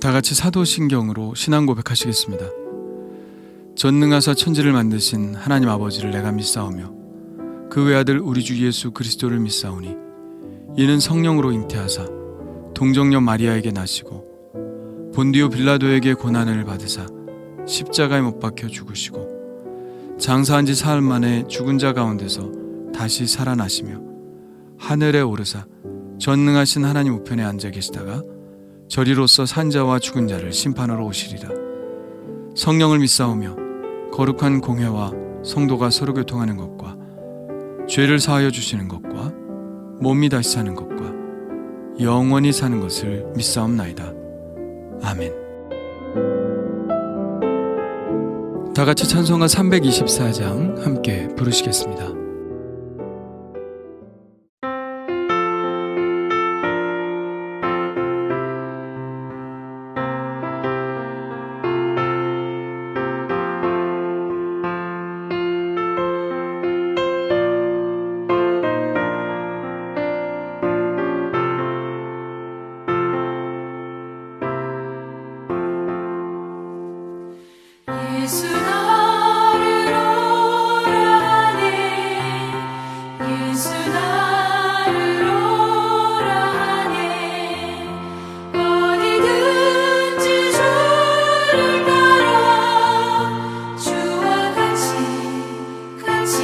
다 같이 사도신경으로 신앙 고백하시겠습니다. 전능하사 천지를 만드신 하나님 아버지를 내가 믿사오며 그 외아들 우리 주 예수 그리스도를 믿사오니 이는 성령으로 잉태하사 동정녀 마리아에게 나시고 본디오 빌라도에게 고난을 받으사 십자가에 못 박혀 죽으시고 장사한 지 사흘 만에 죽은 자 가운데서 다시 살아나시며 하늘에 오르사 전능하신 하나님 우편에 앉아 계시다가 저리로서 산자와 죽은 자를 심판하러 오시리라. 성령을 믿사오며 거룩한 공회와 성도가 서로 교통하는 것과 죄를 사하여 주시는 것과 몸이 다시 사는 것과 영원히 사는 것을 믿사옵나이다. 아멘. 다 같이 찬송가 324장 함께 부르시겠습니다. 예수 나를 오라 하네 예수 나를 오라 하네 어디든지 주를 따라 주와 같이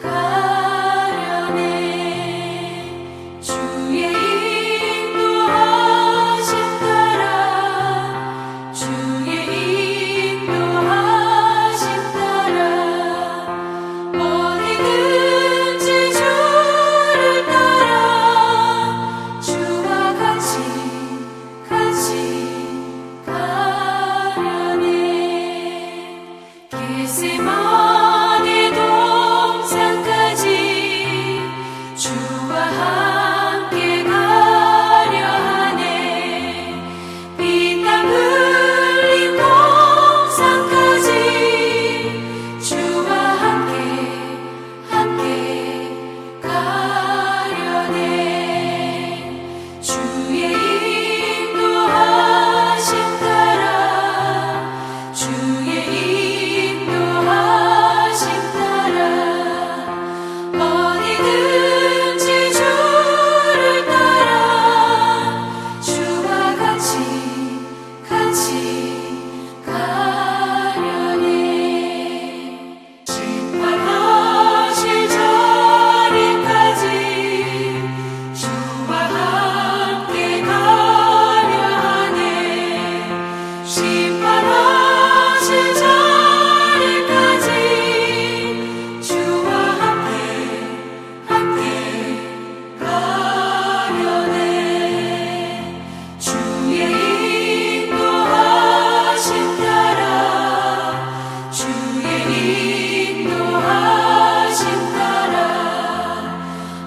가려네 주의 인도하심 따라 주의 인도하심 따라 어디든지 주를 따라 주와 같이 가려네 겟세마네 동산까지 주와 함께 가려 하네 피땀 흘린 동산까지 주와 함께 가려네 주의 인도하심 따라 주의 인도하심 따라 어디든지 주를 따라 주와 같이 가려네 심판하실 자리까지 주와 함께 가려 하네 심판하실 자리까지 주와 함께 가려네 주의 인도하심 따라 주의 인도하심 따라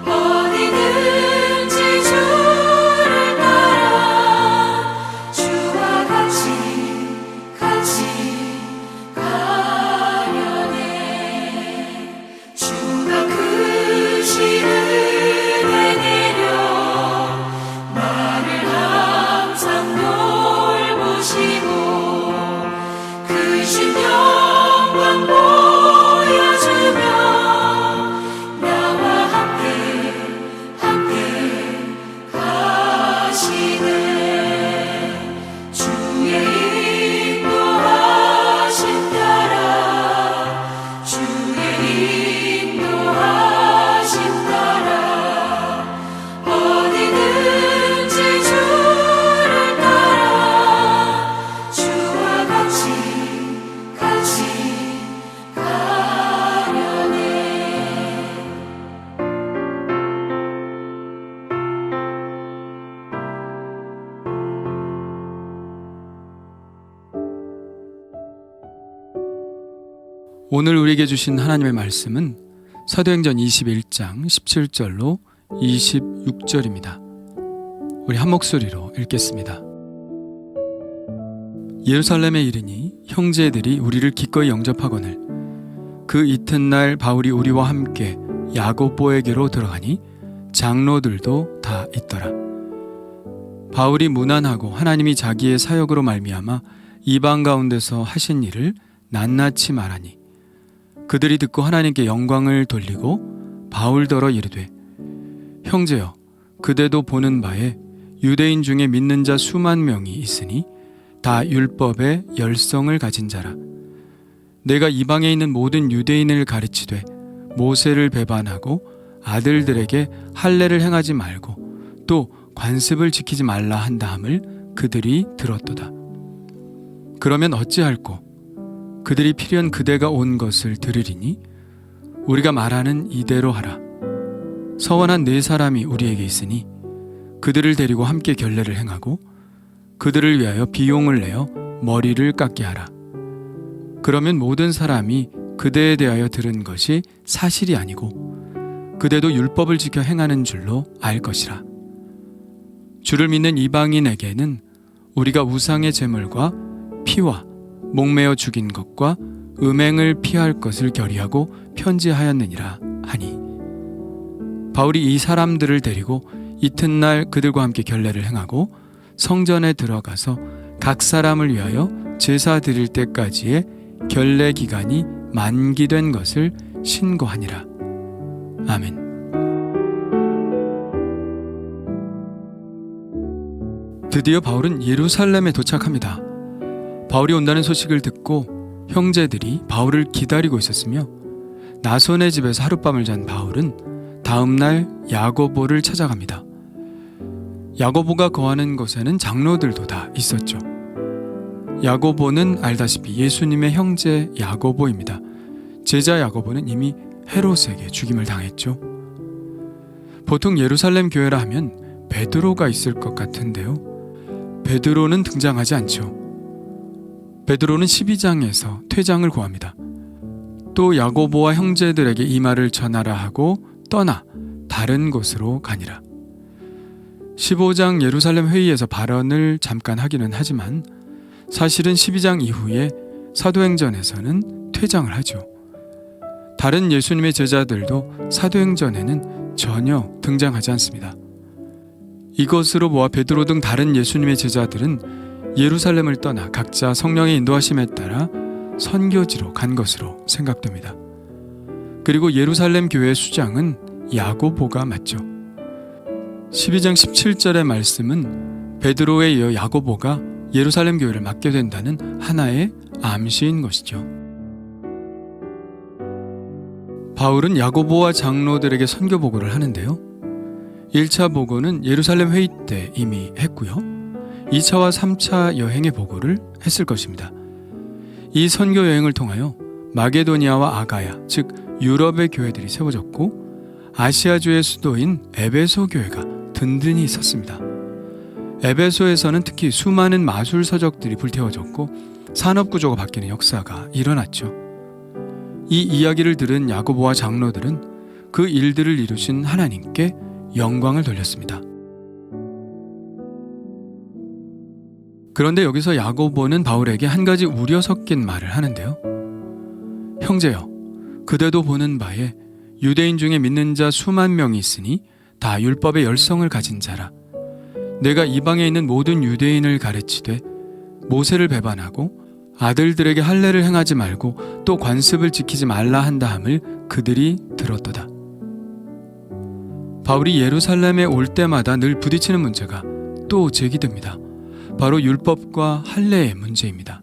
어디든지 주를 따라 주와 같이 가려네 주가 크신 은혜 내려 나를 항상 돌보시고 크신 영광 보여주며 나와 함께 가시네 주의 인도하심 따라 주의 인도하심 따라 어디든지 주를 따라 주와 같이 가려네 오늘 우리에게 주신 하나님의 말씀은 사도행전 21장 17절로 26절입니다. 우리 한 목소리로 읽겠습니다. 예루살렘에 이르니 형제들이 우리를 기꺼이 영접하거늘 그 이튿날 바울이 우리와 함께 야고보에게로 들어가니 장로들도 다 있더라. 바울이 무난하고 하나님이 자기의 사역으로 말미암아 이방 가운데서 하신 일을 낱낱이 말하니 그들이 듣고 하나님께 영광을 돌리고 바울더러 이르되 형제여 그대도 보는 바에 유대인 중에 믿는 자 수만 명이 있으니 다 율법의 열성을 가진 자라. 내가 이방에 있는 모든 유대인을 가르치되 모세를 배반하고 아들들에게 할례를 행하지 말고 또 관습을 지키지 말라 한다함을 그들이 들었도다. 그러면 어찌할꼬? 그들이 필연 그대가 온 것을 들으리니 우리가 말하는 이대로 하라. 서원한 4사람이 우리에게 있으니 그들을 데리고 함께 결례를 행하고 그들을 위하여 비용을 내어 머리를 깎게 하라. 그러면 모든 사람이 그대에 대하여 들은 것이 사실이 아니고 그대도 율법을 지켜 행하는 줄로 알 것이라. 주를 믿는 이방인에게는 우리가 우상의 제물과 피와 목매어 죽인 것과 음행을 피할 것을 결의하고 편지하였느니라 하니 바울이 이 사람들을 데리고 이튿날 그들과 함께 결례를 행하고 성전에 들어가서 각 사람을 위하여 제사 드릴 때까지의 결례 기간이 만기된 것을 신고하니라. 아멘. 드디어 바울은 예루살렘에 도착합니다. 바울이 온다는 소식을 듣고 형제들이 바울을 기다리고 있었으며 나손의 집에서 하룻밤을 잔 바울은 다음 날 야고보를 찾아갑니다. 야고보가 거하는 곳에는 장로들도 다 있었죠. 야고보는 알다시피 예수님의 형제 야고보입니다. 제자 야고보는 이미 헤롯에게 죽임을 당했죠. 보통 예루살렘 교회라 하면 베드로가 있을 것 같은데요. 베드로는 등장하지 않죠. 베드로는 12장에서 퇴장을 고합니다. 또 야고보와 형제들에게 이 말을 전하라 하고 떠나 다른 곳으로 가니라. 15장 예루살렘 회의에서 발언을 잠깐 하기는 하지만 사실은 12장 이후에 사도행전에서는 퇴장을 하죠. 다른 예수님의 제자들도 사도행전에는 전혀 등장하지 않습니다. 이것으로 보아 베드로 등 다른 예수님의 제자들은 예루살렘을 떠나 각자 성령의 인도하심에 따라 선교지로 간 것으로 생각됩니다. 그리고 예루살렘 교회의 수장은 야고보가 맞죠. 12장 17절의 말씀은 베드로에 이어 야고보가 예루살렘 교회를 맡게 된다는 하나의 암시인 것이죠. 바울은 야고보와 장로들에게 선교 보고를 하는데요. 1차 보고는 예루살렘 회의 때 이미 했고요. 2차와 3차 여행의 보고를 했을 것입니다. 이 선교 여행을 통하여 마게도니아와 아가야, 즉 유럽의 교회들이 세워졌고 아시아주의 수도인 에베소 교회가 든든히 섰습니다. 에베소에서는 특히 수많은 마술 서적들이 불태워졌고 산업구조가 바뀌는 역사가 일어났죠. 이 이야기를 들은 야고보와 장로들은 그 일들을 이루신 하나님께 영광을 돌렸습니다. 그런데 여기서 야고보는 바울에게 한 가지 우려 섞인 말을 하는데요. 형제여, 그대도 보는 바에 유대인 중에 믿는 자 수만 명이 있으니 다 율법의 열성을 가진 자라. 내가 이방에 있는 모든 유대인을 가르치되 모세를 배반하고 아들들에게 할례를 행하지 말고 또 관습을 지키지 말라 한다함을 그들이 들었도다. 바울이 예루살렘에 올 때마다 늘 부딪히는 문제가 또 제기됩니다. 바로 율법과 할례의 문제입니다.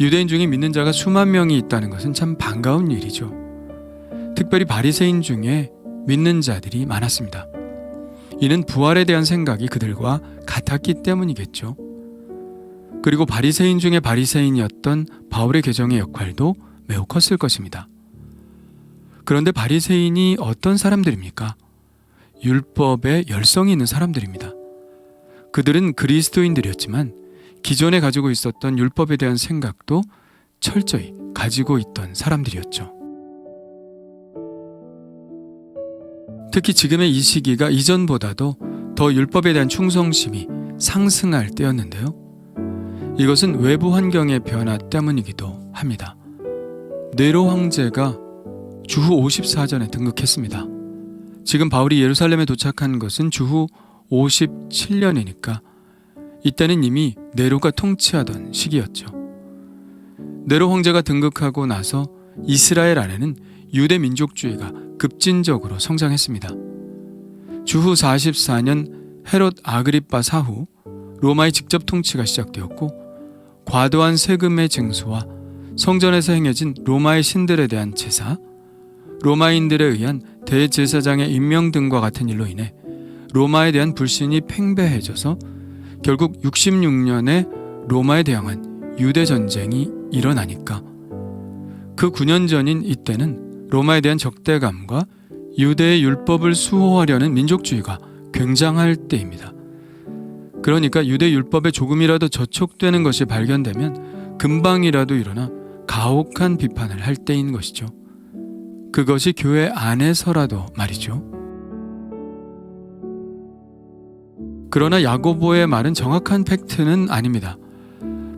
유대인 중에 믿는 자가 수만 명이 있다는 것은 참 반가운 일이죠. 특별히 바리새인 중에 믿는 자들이 많았습니다. 이는 부활에 대한 생각이 그들과 같았기 때문이겠죠. 그리고 바리새인 중에 바리새인이었던 바울의 계정의 역할도 매우 컸을 것입니다. 그런데 바리새인이 어떤 사람들입니까? 율법에 열성이 있는 사람들입니다. 그들은 그리스도인들이었지만 기존에 가지고 있었던 율법에 대한 생각도 철저히 가지고 있던 사람들이었죠. 특히 지금의 이 시기가 이전보다도 더 율법에 대한 충성심이 상승할 때였는데요. 이것은 외부 환경의 변화 때문이기도 합니다. 네로 황제가 주후 54전에 등극했습니다. 지금 바울이 예루살렘에 도착한 것은 주후 57년이니까 이때는 이미 네로가 통치하던 시기였죠. 네로 황제가 등극하고 나서 이스라엘 안에는 유대 민족주의가 급진적으로 성장했습니다. 주후 44년 헤롯 아그리빠 사후 로마의 직접 통치가 시작되었고, 과도한 세금의 징수와 성전에서 행해진 로마의 신들에 대한 제사, 로마인들에 의한 대제사장의 임명 등과 같은 일로 인해 로마에 대한 불신이 팽배해져서 결국 66년에 로마에 대항한 유대 전쟁이 일어나니까 그 9년 전인 이때는 로마에 대한 적대감과 유대의 율법을 수호하려는 민족주의가 굉장할 때입니다. 그러니까 유대 율법에 조금이라도 저촉되는 것이 발견되면 금방이라도 일어나 가혹한 비판을 할 때인 것이죠. 그것이 교회 안에서라도 말이죠. 그러나 야고보의 말은 정확한 팩트는 아닙니다.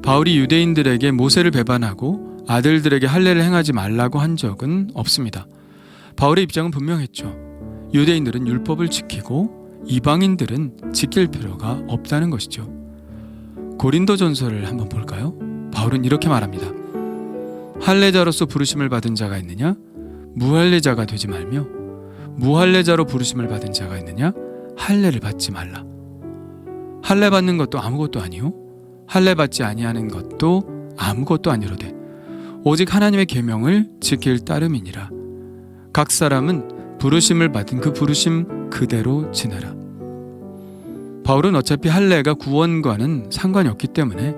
바울이 유대인들에게 모세를 배반하고 아들들에게 할례를 행하지 말라고 한 적은 없습니다. 바울의 입장은 분명했죠. 유대인들은 율법을 지키고 이방인들은 지킬 필요가 없다는 것이죠. 고린도전서를 한번 볼까요? 바울은 이렇게 말합니다. 할례자로서 부르심을 받은 자가 있느냐? 무할례자가 되지 말며, 무할례자로 부르심을 받은 자가 있느냐? 할례를 받지 말라. 할례 받는 것도 아무것도 아니요, 할례 받지 아니하는 것도 아무것도 아니로되 오직 하나님의 계명을 지킬 따름이니라. 각 사람은 부르심을 받은 그 부르심 그대로 지내라. 바울은 어차피 할례가 구원과는 상관이 없기 때문에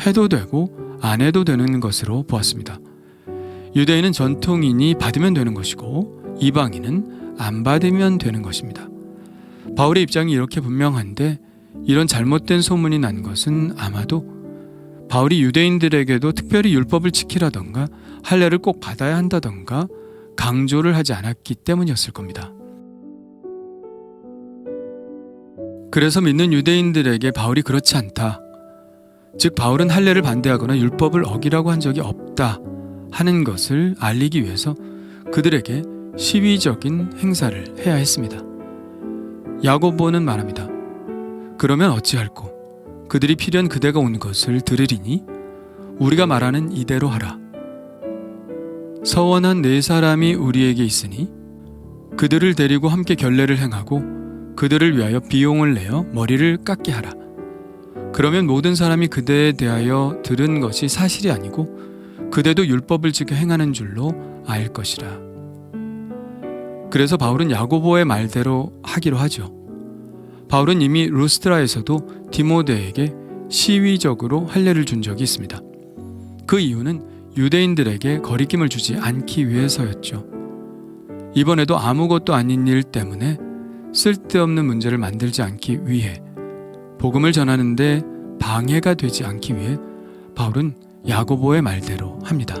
해도 되고 안 해도 되는 것으로 보았습니다. 유대인은 전통인이 받으면 되는 것이고 이방인은 안 받으면 되는 것입니다. 바울의 입장이 이렇게 분명한데 이런 잘못된 소문이 난 것은 아마도 바울이 유대인들에게도 특별히 율법을 지키라던가 할례를 꼭 받아야 한다던가 강조를 하지 않았기 때문이었을 겁니다. 그래서 믿는 유대인들에게 바울이 그렇지 않다, 즉 바울은 할례를 반대하거나 율법을 어기라고 한 적이 없다 하는 것을 알리기 위해서 그들에게 시위적인 행사를 해야 했습니다. 야고보는 말합니다. 그러면 어찌할꼬? 그들이 필연 그대가 온 것을 들으리니 우리가 말하는 이대로 하라. 서원한 네 사람이 우리에게 있으니 그들을 데리고 함께 결례를 행하고 그들을 위하여 비용을 내어 머리를 깎게 하라. 그러면 모든 사람이 그대에 대하여 들은 것이 사실이 아니고 그대도 율법을 지켜 행하는 줄로 알 것이라. 그래서 바울은 야고보의 말대로 하기로 하죠. 바울은 이미 루스트라에서도 디모데에게 시위적으로 할례를 준 적이 있습니다. 그 이유는 유대인들에게 거리낌을 주지 않기 위해서였죠. 이번에도 아무것도 아닌 일 때문에 쓸데없는 문제를 만들지 않기 위해, 복음을 전하는데 방해가 되지 않기 위해 바울은 야고보의 말대로 합니다.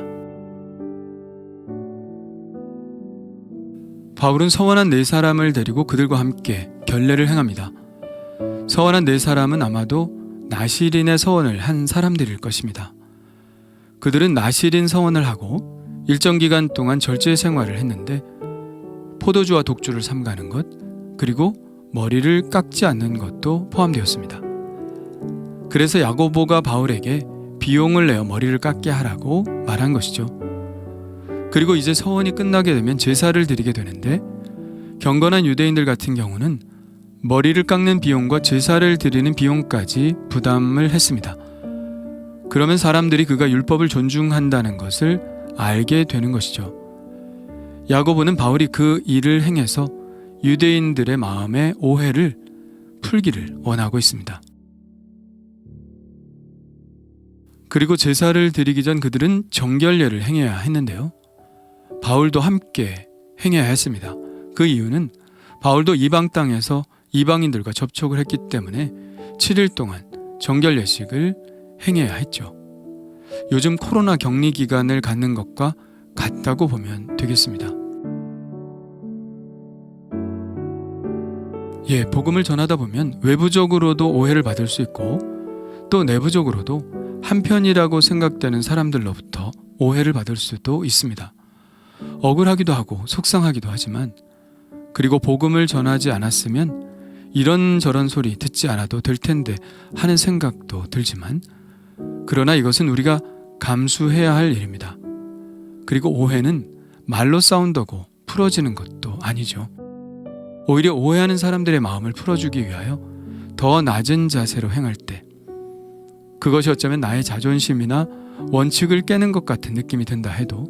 바울은 서원한 네 사람을 데리고 그들과 함께 결례를 행합니다. 서원한 네 사람은 아마도 나시린의 서원을 한 사람들일 것입니다. 그들은 나시린 서원을 하고 일정 기간 동안 절제 생활을 했는데 포도주와 독주를 삼가는 것, 그리고 머리를 깎지 않는 것도 포함되었습니다. 그래서 야고보가 바울에게 비용을 내어 머리를 깎게 하라고 말한 것이죠. 그리고 이제 서원이 끝나게 되면 제사를 드리게 되는데 경건한 유대인들 같은 경우는 머리를 깎는 비용과 제사를 드리는 비용까지 부담을 했습니다. 그러면 사람들이 그가 율법을 존중한다는 것을 알게 되는 것이죠. 야고보는 바울이 그 일을 행해서 유대인들의 마음의 오해를 풀기를 원하고 있습니다. 그리고 제사를 드리기 전 그들은 정결례를 행해야 했는데요. 바울도 함께 행해야 했습니다. 그 이유는 바울도 이방 땅에서 이방인들과 접촉을 했기 때문에 7일 동안 정결례식을 행해야 했죠. 요즘 코로나 격리 기간을 갖는 것과 같다고 보면 되겠습니다. 복음을 전하다 보면 외부적으로도 오해를 받을 수 있고 또 내부적으로도 한편이라고 생각되는 사람들로부터 오해를 받을 수도 있습니다. 억울하기도 하고 속상하기도 하지만, 그리고 복음을 전하지 않았으면 이런저런 소리 듣지 않아도 될 텐데 하는 생각도 들지만, 그러나 이것은 우리가 감수해야 할 일입니다. 그리고 오해는 말로 싸운다고 풀어지는 것도 아니죠. 오히려 오해하는 사람들의 마음을 풀어주기 위하여 더 낮은 자세로 행할 때, 그것이 어쩌면 나의 자존심이나 원칙을 깨는 것 같은 느낌이 든다 해도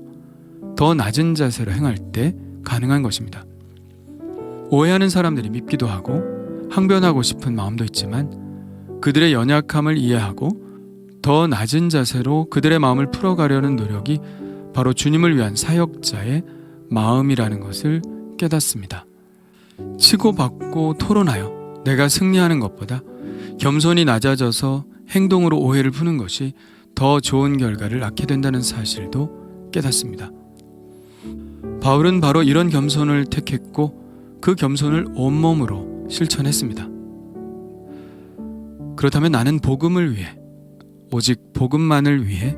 더 낮은 자세로 행할 때 가능한 것입니다. 오해하는 사람들이 밉기도 하고 항변하고 싶은 마음도 있지만, 그들의 연약함을 이해하고 더 낮은 자세로 그들의 마음을 풀어가려는 노력이 바로 주님을 위한 사역자의 마음이라는 것을 깨닫습니다. 치고받고 토론하여 내가 승리하는 것보다 겸손히 낮아져서 행동으로 오해를 푸는 것이 더 좋은 결과를 낳게 된다는 사실도 깨닫습니다. 바울은 바로 이런 겸손을 택했고 그 겸손을 온몸으로 실천했습니다. 그렇다면 나는 복음을 위해, 오직 복음만을 위해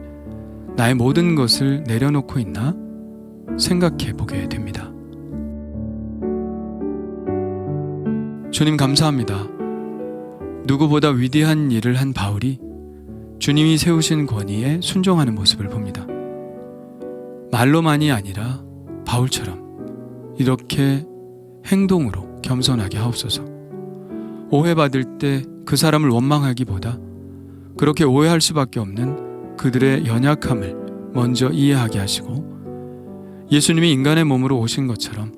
나의 모든 것을 내려놓고 있나 생각해 보게 됩니다. 주님 감사합니다. 누구보다 위대한 일을 한 바울이 주님이 세우신 권위에 순종하는 모습을 봅니다. 말로만이 아니라 바울처럼 이렇게 행동으로 겸손하게 하옵소서. 오해받을 때 그 사람을 원망하기보다 그렇게 오해할 수밖에 없는 그들의 연약함을 먼저 이해하게 하시고, 예수님이 인간의 몸으로 오신 것처럼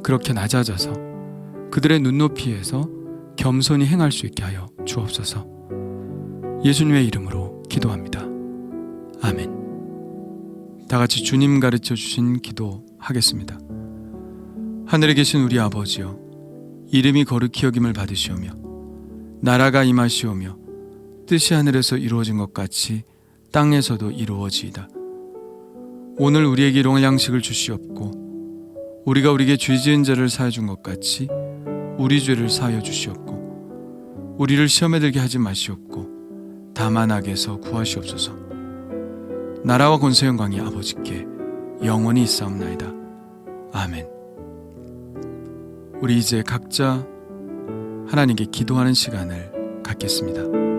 그렇게 낮아져서 그들의 눈높이에서 겸손히 행할 수 있게 하여 주옵소서. 예수님의 이름으로 기도합니다. 아멘. 다 같이 주님 가르쳐 주신 기도 하겠습니다. 하늘에 계신 우리 아버지여, 이름이 거룩히 여김을 받으시오며 나라가 임하시오며 뜻이 하늘에서 이루어진 것 같이 땅에서도 이루어지이다. 오늘 우리에게 일용할 양식을 주시옵고, 우리가 우리에게 죄 지은 자를 사하여 준 것 같이 우리 죄를 사하여 주시옵고, 우리를 시험에 들게 하지 마시옵고 다만 악에서 구하시옵소서. 나라와 권세 영광이 아버지께 영원히 있사옵나이다. 아멘. 우리 이제 각자 하나님께 기도하는 시간을 갖겠습니다.